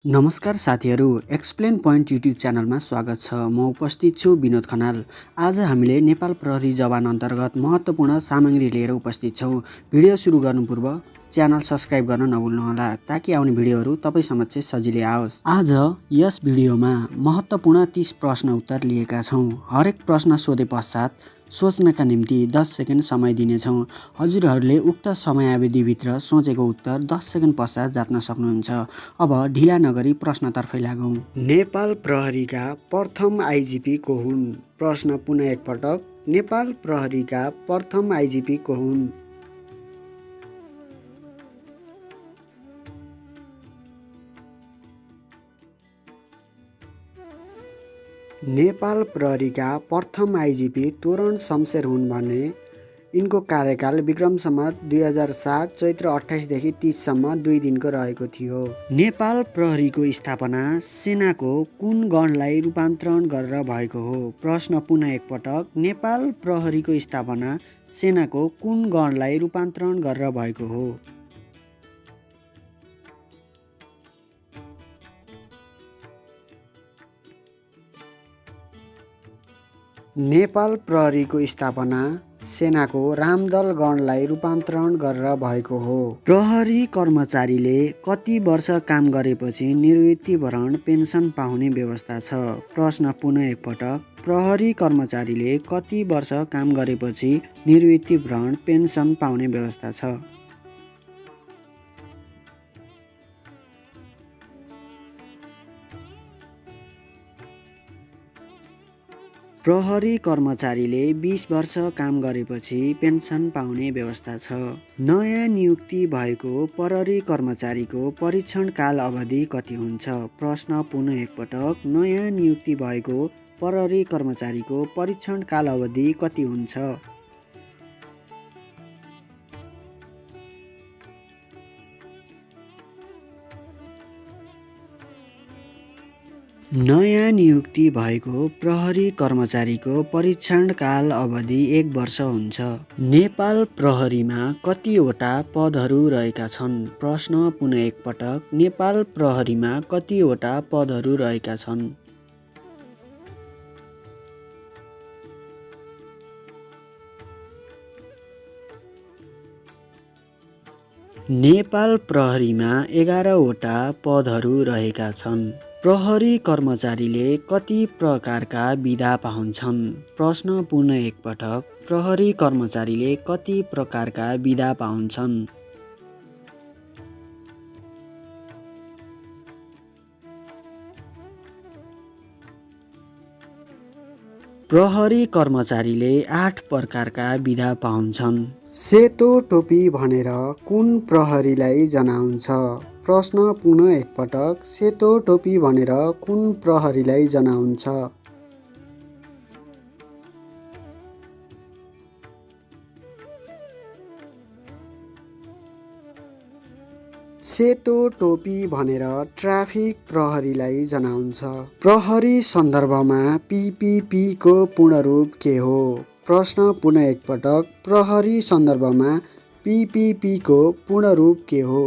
नमस्कार साथीहरू, explain point YouTube च्यानलमा स्वागत छ। म उपस्थित छु विनोद खनाल। आज हामीले नेपाल प्रहरी जवान अन्तर्गत महत्त्वपूर्ण सामग्री लिएर उपस्थित छौँ। भिडियो सुरु गर्नु पूर्व च्यानल सब्स्क्राइब गर्न नभुल्नुहोला ताकि आउने भिडियोहरू तपाईँ समक्ष सजिलै आओस्। आज यस भिडियोमा महत्त्वपूर्ण 30 प्रश्न उत्तर लिएका छौँ। हरेक प्रश्न सोधे पश्चात सोच्नका निम्ति 10 सेकेन्ड समय दिनेछौँ। हजुरहरूले उक्त समयावधिभित्र सोचेको उत्तर 10 सेकेन्ड पश्चात जात्न सक्नुहुन्छ। अब ढिला नगरी प्रश्नतर्फ लागौँ। नेपाल प्रहरीका प्रथम आइजिपी को हुन्? प्रश्न पुनः एकपटक। नेपाल प्रहरीका प्रथम आइजिपी को हुन्? नेपाल प्रहरीका प्रथम आइजिपी तोरण शमशेर हुन् भने यिनको कार्यकाल विक्रम सम्वत 2007 चैत्र 28 देखि 30 सम्म 2 दिनको रहेको थियो। नेपाल प्रहरीको स्थापना सेनाको कुन गणलाई रूपान्तरण गरेर भएको हो? प्रश्न पुनः एकपटक। नेपाल प्रहरीको स्थापना सेनाको कुन गणलाई रूपान्तरण गरेर भएको हो? नेपाल प्रहरीको स्थापना सेनाको रामदल गणलाई रूपान्तरण गरेर भएको हो। प्रहरी कर्मचारीले कति वर्ष काम गरेपछि निवृत्तिभरण पेन्सन पाउने व्यवस्था छ? प्रश्न पुनः एकपटक। प्रहरी कर्मचारीले कति वर्ष काम गरेपछि निवृत्तिभरण पेन्सन पाउने व्यवस्था छ? प्रहरी कर्मचारीले 20 वर्ष काम गरेपछि पेन्सन पाउने व्यवस्था छ। नयाँ नियुक्ति भएको प्रहरी कर्मचारीको परीक्षण काल अवधि कति हुन्छ? प्रश्न पुनः एकपटक। नयाँ नियुक्ति भएको प्रहरी कर्मचारीको परीक्षण काल अवधि कति हुन्छ? नयाँ नियुक्ति भएको प्रहरी कर्मचारीको परीक्षण काल अवधि 1 वर्ष हुन्छ। नेपाल प्रहरीमा कतिवटा पदहरू रहेका छन्? प्रश्न पुनः एकपटक। नेपाल प्रहरीमा कतिवटा पदहरू रहेका छन्? नेपाल प्रहरीमा 11वटा पदहरू रहेका छन्। प्रहरी कर्मचारीले कति प्रकारका बिदा पाउँछन्? प्रश्न पुनः एकपटक। प्रहरी कर्मचारीले कति प्रकारका बिदा पाउँछन्? प्रहरी कर्मचारीले 8 प्रकारका बिदा पाउँछन्। सेतो टोपी भनेर कुन प्रहरीलाई जनाउँछ? प्रश्न पुनः एकपटक। सेतो टोपी भनेर कुन प्रहरीलाई जनाउँछ? सेतो टोपी भनेर ट्राफिक प्रहरीलाई जनाउँछ। प्रहरी सन्दर्भमा पीपीपी को पूर्ण रूप के हो? प्रश्न पुनः एकपटक। प्रहरी सन्दर्भमा पीपीपी को पूर्ण रूप के हो?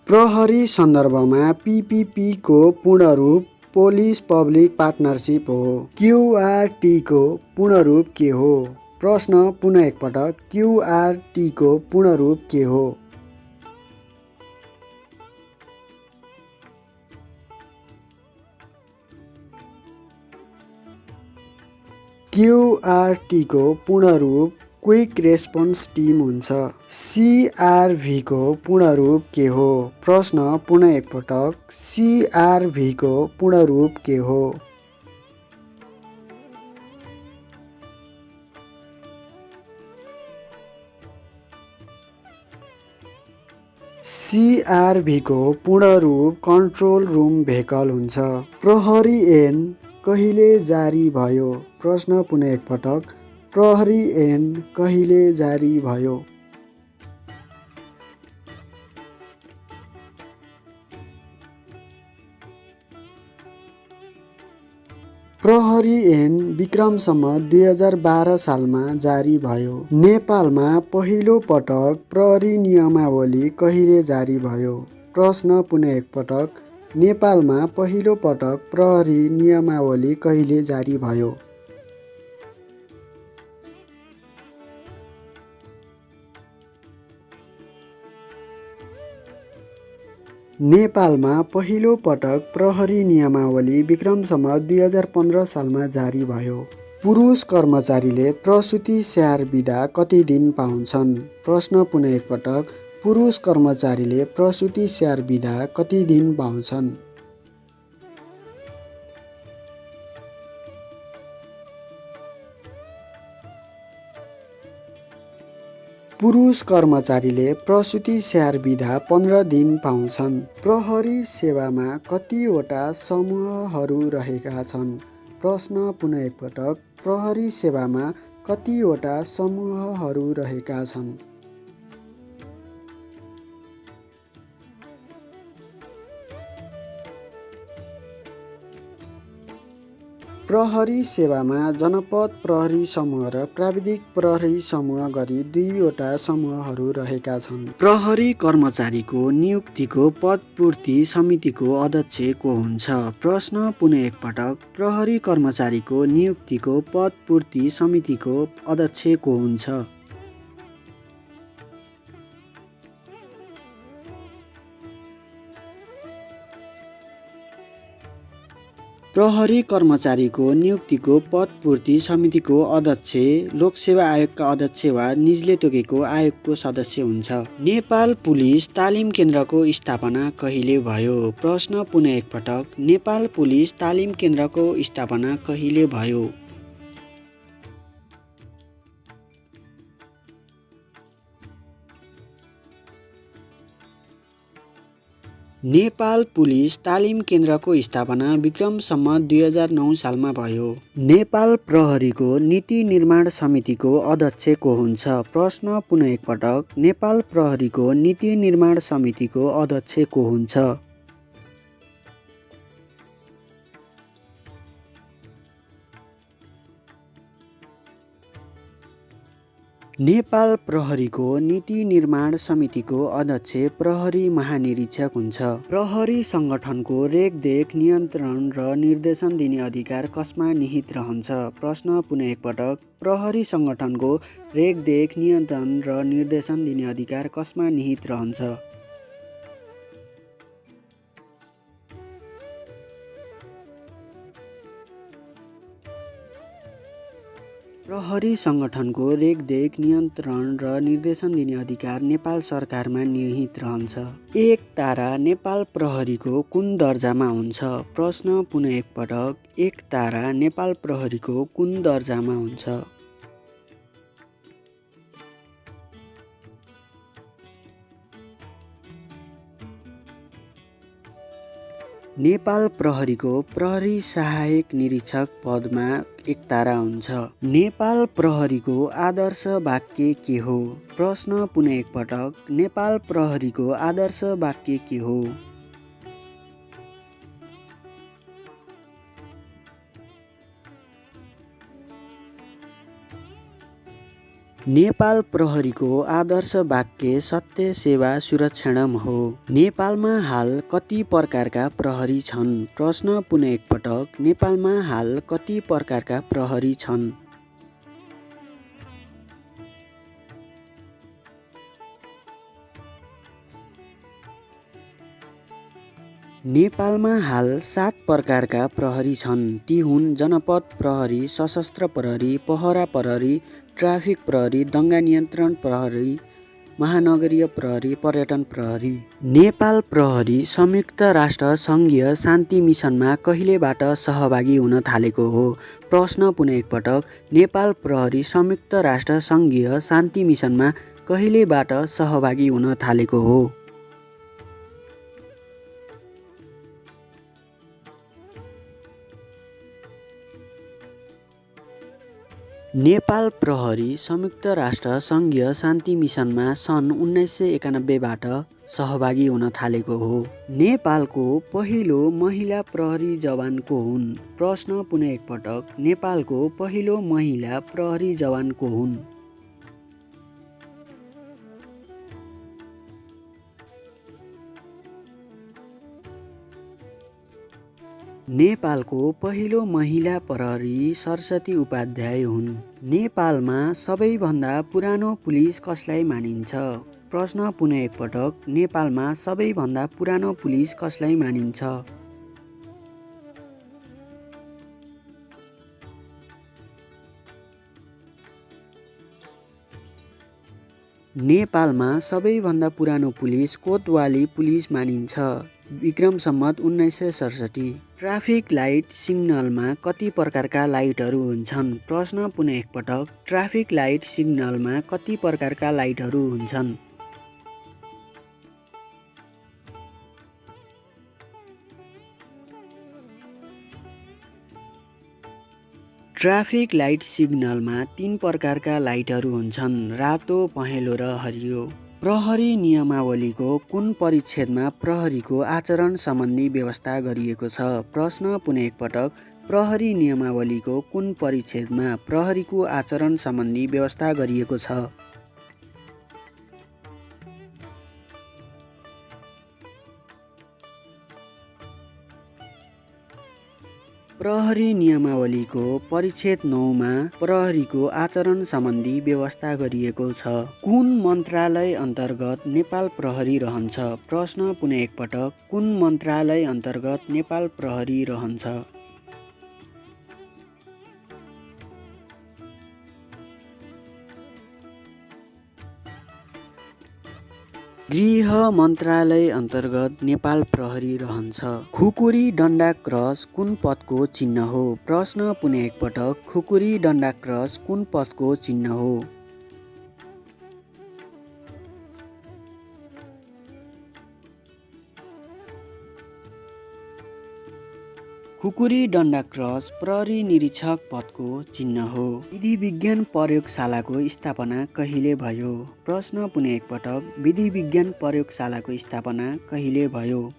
प्रहरी सन्दर्भमा पीपीपी को पूर्ण रूप पोलिस पब्लिक पार्टनरसिप हो। क्यूआरटी को पूर्ण रूप के हो? प्रश्न पुनः एकपटक। क्यूआरटी को पूर्ण रूप के हो? क्यूआरटी को पूर्ण रूप क्विक रेस्पोन्स टिम हुन्छ। सीआरभी को पूर्ण रूप के हो? प्रश्न पुनः एकपटक। सीआरभी को पूर्ण रूप के हो? सीआरभी को पूर्ण रूप कन्ट्रोल रुम भेहिकल हुन्छ। प्रहरी ऐन कहिले जारी भयो? प्रश्न पुनः एकपटक। प्रहरी ऐन कहिले जारी भयो? प्रहरी ऐन विक्रम सम्वत 2012 सालमा जारी भयो। नेपालमा पहिलो पटक प्रहरी नियमावली कहिले जारी भयो? प्रश्न पुनः एकपटक, नेपालमा पहिलो पटक प्रहरी नियमावली कहिले जारी भयो? नेपालमा पहिलो पटक प्रहरी नियमावली विक्रम सम्वत 2015 सालमा जारी भयो। पुरुष कर्मचारीले प्रसुति स्याहार बिदा कति दिन पाउँछन्? प्रश्न पुनः एकपटक, पुरुष कर्मचारीले प्रसुति स्याहार बिदा कति दिन पाउँछन्? पुरुष कर्मचारीले प्रसुति स्याहार बिदा 15 दिन पाउँछन्। प्रहरी सेवामा कतिवटा समूहहरू रहेका छन्? प्रश्न पुनः एकपटक, प्रहरी सेवामा कतिवटा समूहहरू रहेका छन्? प्रहरी सेवामा जनपद प्रहरी समूह र प्राविधिक प्रहरी समूह गरी दुईवटा समूहहरू रहेका छन्। प्रहरी कर्मचारीको नियुक्तिको पदपूर्ति समितिको अध्यक्ष को हुन्छ? प्रश्न पुनः एकपटक, प्रहरी कर्मचारीको नियुक्तिको पदपूर्ति समितिको अध्यक्ष को हुन्छ? प्रहरी कर्मचारीको नियुक्तिको पदपूर्ति समितिको अध्यक्ष लोकसेवा आयोगका अध्यक्ष वा निजले तोकेको आयोगको सदस्य हुन्छ। नेपाल पुलिस तालिम केन्द्रको स्थापना कहिले भयो? प्रश्न पुनः एकपटक, नेपाल पुलिस तालिम केन्द्रको स्थापना कहिले भयो? नेपाल पुलिस तालिम केन्द्रको स्थापना विक्रम सम्वत 2009 सालमा भयो। नेपाल प्रहरीको नीति निर्माण समितिको अध्यक्ष को हुन्छ? प्रश्न पुनः एकपटक, नेपाल प्रहरीको नीति निर्माण समितिको अध्यक्ष को हुन्छ? नेपाल प्रहरीको नीति निर्माण समितिको अध्यक्ष प्रहरी महानिरीक्षक हुन्छ। प्रहरी संगठनको रेखदेख, नियन्त्रण र निर्देशन दिने अधिकार कसमा निहित रहन्छ? प्रश्न पुनः एकपटक, प्रहरी संगठनको रेखदेख, नियन्त्रण र निर्देशन दिने अधिकार कसमा निहित रहन्छ? प्रहरी संगठनको रेखदेख, नियन्त्रण र निर्देशन दिने अधिकार नेपाल सरकारमा निहित रहन्छ। एक तारा नेपाल प्रहरीको कुन दर्जामा हुन्छ? प्रश्न पुनः एकपटक, एक तारा नेपाल प्रहरीको कुन दर्जामा हुन्छ? नेपाल प्रहरीको प्रहरी सहायक निरीक्षक पदमा एक तारा हुन्छ। नेपाल प्रहरीको आदर्श वाक्य के हो? प्रश्न पुनः एकपटक, नेपाल प्रहरीको आदर्श वाक्य के हो? नेपाल प्रहरीको आदर्श वाक्य सत्य, सेवा, सुरक्षणम हो। नेपालमा हाल कति प्रकारका प्रहरी छन्? प्रश्न पुनः एकपटक, नेपालमा हाल कति प्रकारका प्रहरी छन्? नेपालमा हाल 7 प्रकारका प्रहरी छन्। ती हुन् जनपद प्रहरी, सशस्त्र प्रहरी, पहरा प्रहरी, ट्राफिक प्रहरी, दंगा नियन्त्रण प्रहरी, महानगरीय प्रहरी, पर्यटन प्रहरी। नेपाल प्रहरी संयुक्त राष्ट्र सङ्घीय शान्ति मिसनमा कहिलेबाट सहभागी हुन थालेको हो? प्रश्न पुनः एकपटक, नेपाल प्रहरी संयुक्त राष्ट्र सङ्घीय शान्ति मिसनमा कहिलेबाट सहभागी हुन थालेको हो? नेपाल प्रहरी संयुक्त राष्ट्र सङ्घीय शान्ति मिसनमा सन् 1991बाट सहभागी हुन थालेको हो। नेपालको पहिलो महिला प्रहरी जवान को हुन्? प्रश्न पुनः एकपटक, नेपालको पहिलो महिला प्रहरी जवान को हुन्? नेपालको पहिलो महिला प्रहरी सरस्वती उपाध्याय हुन्। नेपालमा सबैभन्दा पुरानो पुलिस कसलाई मानिन्छ? प्रश्न पुनः एकपटक, नेपालमा सबैभन्दा पुरानो पुलिस कसलाई मानिन्छ? नेपालमा सबैभन्दा पुरानो पुलिस कोतवाली पुलिस मानिन्छ। विक्रम सम्वत 1967। ट्राफिक लाइट सिग्नलमा कति प्रकारका लाइटहरू हुन्छन्? प्रश्न पुनः एकपटक, ट्राफिक लाइट सिग्नलमा कति प्रकारका लाइटहरू हुन्छन्? ट्राफिक लाइट सिग्नलमा 3 प्रकारका लाइटहरू हुन्छन्, रातो, पहेँलो र हरियो। प्रहरी नियमावलीको कुन परिच्छेदमा प्रहरीको आचरण सम्बन्धी व्यवस्था गरिएको छ? प्रश्न पुनः एकपटक, प्रहरी नियमावलीको कुन परिच्छेदमा प्रहरीको आचरण सम्बन्धी व्यवस्था गरिएको छ? प्रहरी नियमावलीको परिच्छेद 9मा प्रहरीको आचरण सम्बन्धी व्यवस्था गरिएको छ। कुन मन्त्रालय अन्तर्गत नेपाल प्रहरी रहन्छ? प्रश्न पुनः एकपटक, कुन मन्त्रालय अन्तर्गत नेपाल प्रहरी रहन्छ? गृह मन्त्रालय अन्तर्गत नेपाल प्रहरी रहन्छ। खुकुरी डन्डा क्रस कुन पदको चिन्ह हो? प्रश्न पुनः एकपटक, खुकुरी डन्डा क्रस कुन पदको चिन्ह हो? खुकुरी डन्डा क्रस प्रहरी निरीक्षक पदको चिन्ह हो। विधि विज्ञान प्रयोगशालाको स्थापना कहिले भयो? प्रश्न पुनः एकपटक, विधि विज्ञान प्रयोगशालाको स्थापना कहिले भयो?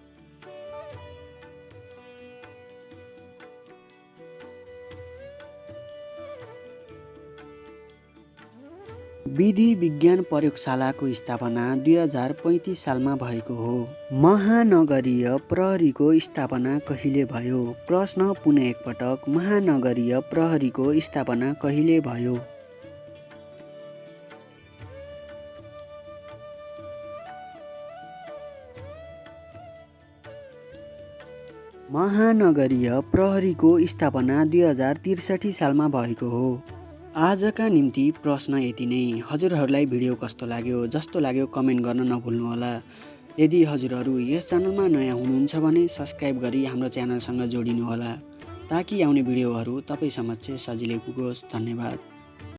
विधि विज्ञान प्रयोगशालाको स्थापना 2035 सालमा भएको हो। महानगरीय प्रहरीको स्थापना कहिले भयो? प्रश्न पुनः एकपटक, महानगरीय प्रहरीको स्थापना कहिले भयो? महानगरीय प्रहरीको स्थापना 2063 सालमा भएको हो। आजका निम्ति प्रश्न यति नै। हजुरहरूलाई भिडियो कस्तो लाग्यो, जस्तो लाग्यो कमेन्ट गर्न नभुल्नुहोला। यदि हजुरहरू यस च्यानलमा नयाँ हुनुहुन्छ भने सब्स्क्राइब गरी हाम्रो च्यानलसँग जोडिनुहोला ताकि आउने भिडियोहरू तपाईँ समक्ष सजिलै पुगोस्। धन्यवाद।